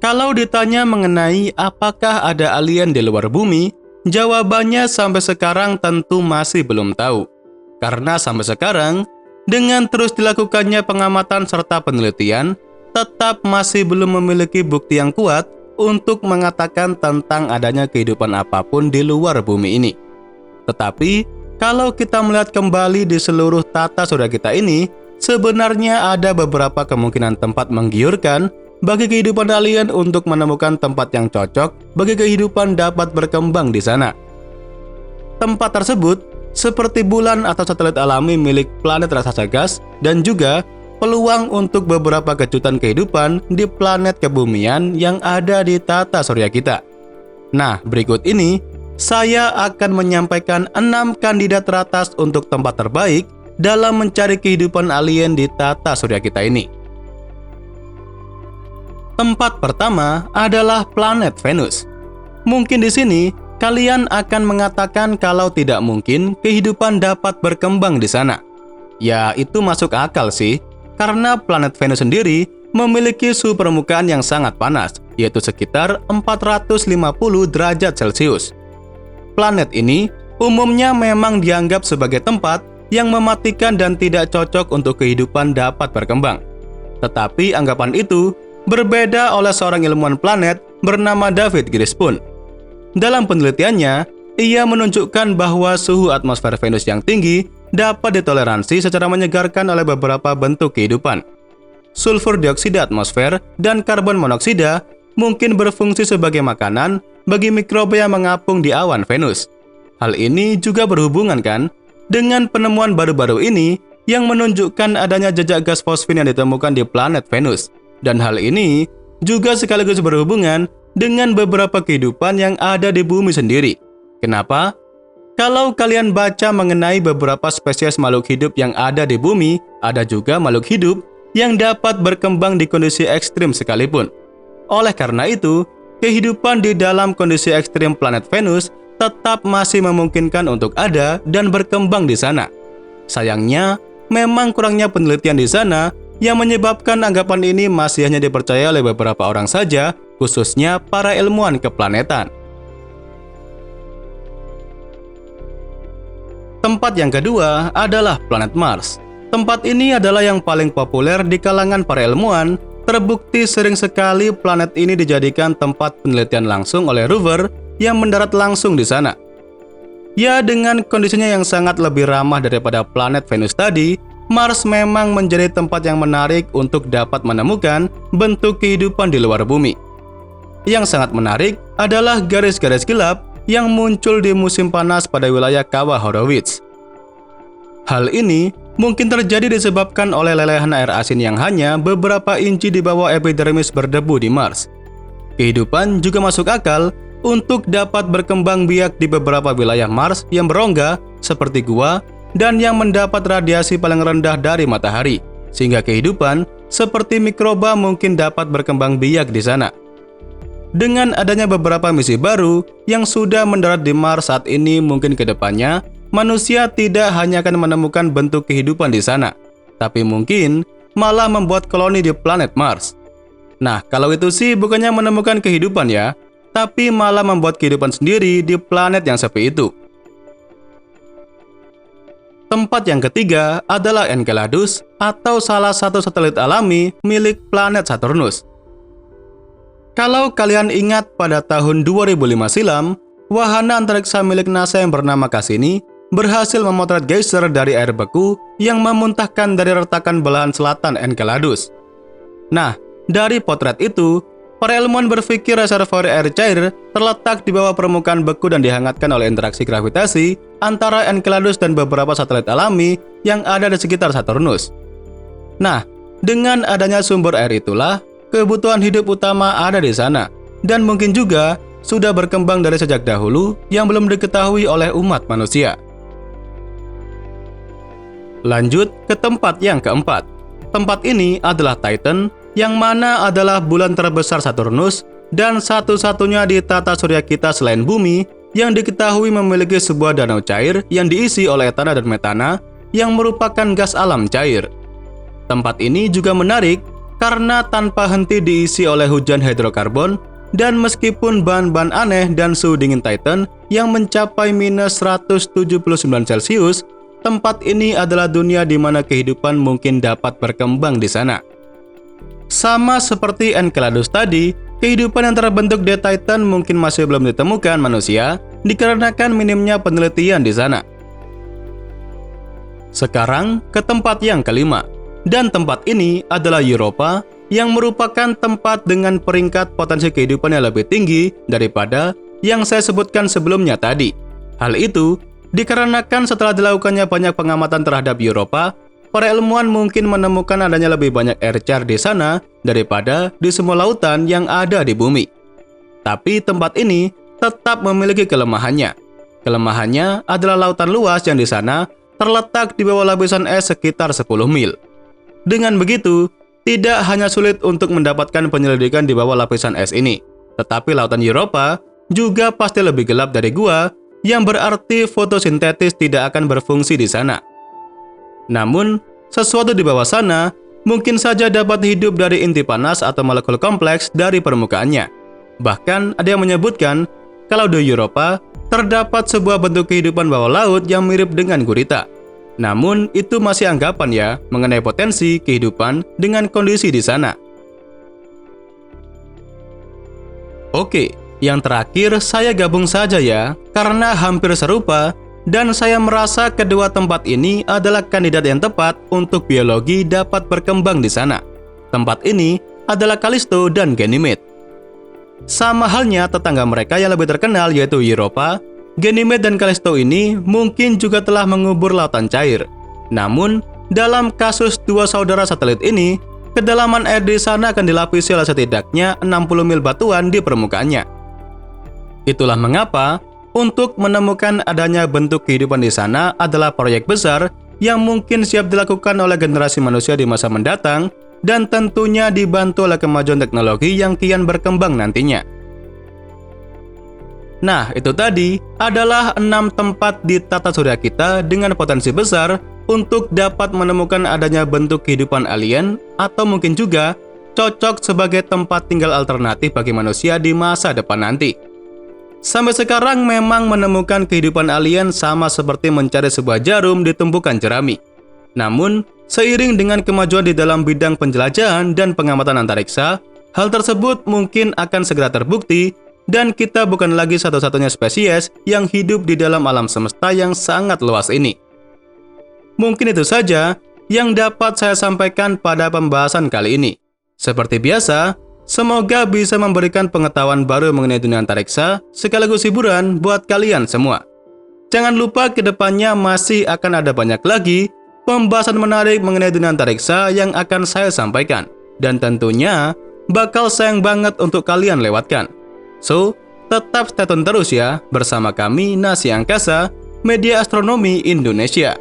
Kalau ditanya mengenai apakah ada alien di luar bumi, jawabannya sampai sekarang tentu masih belum tahu. Karena sampai sekarang, dengan terus dilakukannya pengamatan serta penelitian, tetap masih belum memiliki bukti yang kuat untuk mengatakan tentang adanya kehidupan apapun di luar bumi ini. Tetapi, kalau kita melihat kembali di seluruh tata surya kita ini, sebenarnya ada beberapa kemungkinan tempat menggiurkan bagi kehidupan alien untuk menemukan tempat yang cocok bagi kehidupan dapat berkembang di sana. Tempat tersebut seperti bulan atau satelit alami milik planet raksasa gas dan juga peluang untuk beberapa kejutan kehidupan di planet kebumian yang ada di tata surya kita. Nah, berikut ini saya akan menyampaikan 6 kandidat teratas untuk tempat terbaik dalam mencari kehidupan alien di tata surya kita ini. Tempat pertama adalah planet Venus. Mungkin di sini kalian akan mengatakan kalau tidak mungkin kehidupan dapat berkembang di sana. Ya, itu masuk akal sih, karena planet Venus sendiri memiliki suhu permukaan yang sangat panas, yaitu sekitar 450 derajat Celcius. Planet ini umumnya memang dianggap sebagai tempat yang mematikan dan tidak cocok untuk kehidupan dapat berkembang. Tetapi anggapan itu berbeda oleh seorang ilmuwan planet bernama David Grispun. Dalam penelitiannya, ia menunjukkan bahwa suhu atmosfer Venus yang tinggi dapat ditoleransi secara menyegarkan oleh beberapa bentuk kehidupan. Sulfur dioksida atmosfer dan karbon monoksida mungkin berfungsi sebagai makanan bagi mikroba yang mengapung di awan Venus. Hal ini juga berhubungan kan dengan penemuan baru-baru ini yang menunjukkan adanya jejak gas fosfin yang ditemukan di planet Venus. Dan hal ini juga sekaligus berhubungan dengan beberapa kehidupan yang ada di bumi sendiri. Kenapa? Kalau kalian baca mengenai beberapa spesies makhluk hidup yang ada di bumi, ada juga makhluk hidup yang dapat berkembang di kondisi ekstrim sekalipun. Oleh karena itu, kehidupan di dalam kondisi ekstrim planet Venus tetap masih memungkinkan untuk ada dan berkembang di sana. Sayangnya, memang kurangnya penelitian di sana yang menyebabkan anggapan ini masih hanya dipercaya oleh beberapa orang saja, khususnya para ilmuwan keplanetan. Tempat yang kedua adalah planet Mars. Tempat ini adalah yang paling populer di kalangan para ilmuwan. Terbukti sering sekali planet ini dijadikan tempat penelitian langsung oleh rover yang mendarat langsung di sana. Ya, dengan kondisinya yang sangat lebih ramah daripada planet Venus tadi, Mars memang menjadi tempat yang menarik untuk dapat menemukan bentuk kehidupan di luar bumi. Yang sangat menarik adalah garis-garis gelap yang muncul di musim panas pada wilayah kawah Horowitz. Hal ini mungkin terjadi disebabkan oleh lelehan air asin yang hanya beberapa inci di bawah epidermis berdebu di Mars. Kehidupan juga masuk akal untuk dapat berkembang biak di beberapa wilayah Mars yang berongga seperti gua dan yang mendapat radiasi paling rendah dari matahari, sehingga kehidupan seperti mikroba mungkin dapat berkembang biak di sana. Dengan adanya beberapa misi baru yang sudah mendarat di Mars saat ini, mungkin ke depannya manusia tidak hanya akan menemukan bentuk kehidupan di sana, tapi mungkin malah membuat koloni di planet Mars. Nah, kalau itu sih bukannya menemukan kehidupan ya, tapi malah membuat kehidupan sendiri di planet yang sepi itu. Tempat yang ketiga adalah Enceladus atau salah satu satelit alami milik planet Saturnus. Kalau kalian ingat pada tahun 2005 silam, wahana antariksa milik NASA yang bernama Cassini berhasil memotret geyser dari air beku yang memuntahkan dari retakan belahan selatan Enceladus. Nah, dari potret itu, para ilmuwan berpikir reservoir air cair terletak di bawah permukaan beku dan dihangatkan oleh interaksi gravitasi antara Enceladus dan beberapa satelit alami yang ada di sekitar Saturnus. Nah, dengan adanya sumber air itulah, kebutuhan hidup utama ada di sana, dan mungkin juga sudah berkembang dari sejak dahulu yang belum diketahui oleh umat manusia. Lanjut ke tempat yang keempat. Tempat ini adalah Titan, yang mana adalah bulan terbesar Saturnus dan satu-satunya di tata surya kita selain bumi yang diketahui memiliki sebuah danau cair yang diisi oleh etana dan metana yang merupakan gas alam cair. Tempat ini juga menarik karena tanpa henti diisi oleh hujan hidrokarbon, dan meskipun bahan-bahan aneh dan suhu dingin Titan yang mencapai minus 179 Celcius, tempat ini adalah dunia di mana kehidupan mungkin dapat berkembang di sana. Sama seperti Enceladus tadi, kehidupan yang terbentuk di Titan mungkin masih belum ditemukan manusia dikarenakan minimnya penelitian di sana. Sekarang ke tempat yang kelima, dan tempat ini adalah Europa yang merupakan tempat dengan peringkat potensi kehidupan yang lebih tinggi daripada yang saya sebutkan sebelumnya tadi. Hal itu dikarenakan setelah dilakukannya banyak pengamatan terhadap Europa, para ilmuwan mungkin menemukan adanya lebih banyak air char di sana daripada di semua lautan yang ada di bumi. Tapi tempat ini tetap memiliki kelemahannya. Kelemahannya adalah lautan luas yang di sana terletak di bawah lapisan es sekitar 10 mil. Dengan begitu, tidak hanya sulit untuk mendapatkan penyelidikan di bawah lapisan es ini, tetapi lautan Europa juga pasti lebih gelap dari gua, yang berarti fotosintesis tidak akan berfungsi di sana. Namun, sesuatu di bawah sana mungkin saja dapat hidup dari inti panas atau molekul kompleks dari permukaannya. Bahkan ada yang menyebutkan kalau di Europa terdapat sebuah bentuk kehidupan bawah laut yang mirip dengan gurita. Namun, itu masih anggapan ya mengenai potensi kehidupan dengan kondisi di sana. Oke, yang terakhir saya gabung saja ya, karena hampir serupa, dan saya merasa kedua tempat ini adalah kandidat yang tepat untuk biologi dapat berkembang di sana. Tempat ini adalah Callisto dan Ganymede. Sama halnya tetangga mereka yang lebih terkenal yaitu Europa, Ganymede dan Callisto ini mungkin juga telah mengubur lautan cair. Namun, dalam kasus dua saudara satelit ini, kedalaman air di sana akan dilapisi oleh setidaknya 60 mil batuan di permukaannya. Itulah mengapa, untuk menemukan adanya bentuk kehidupan di sana adalah proyek besar yang mungkin siap dilakukan oleh generasi manusia di masa mendatang, dan tentunya dibantu oleh kemajuan teknologi yang kian berkembang nantinya. Nah, itu tadi adalah 6 tempat di tata surya kita dengan potensi besar untuk dapat menemukan adanya bentuk kehidupan alien, atau mungkin juga cocok sebagai tempat tinggal alternatif bagi manusia di masa depan nanti. Sampai sekarang memang menemukan kehidupan alien sama seperti mencari sebuah jarum di tumpukan jerami. Namun, seiring dengan kemajuan di dalam bidang penjelajahan dan pengamatan antariksa, hal tersebut mungkin akan segera terbukti, dan kita bukan lagi satu-satunya spesies yang hidup di dalam alam semesta yang sangat luas ini. Mungkin itu saja yang dapat saya sampaikan pada pembahasan kali ini. Seperti biasa, semoga bisa memberikan pengetahuan baru mengenai dunia antariksa, sekaligus hiburan buat kalian semua. Jangan lupa kedepannya masih akan ada banyak lagi pembahasan menarik mengenai dunia antariksa yang akan saya sampaikan. Dan tentunya bakal sayang banget untuk kalian lewatkan. So, tetap stay tune terus ya bersama kami Nasi Angkasa, Media Astronomi Indonesia.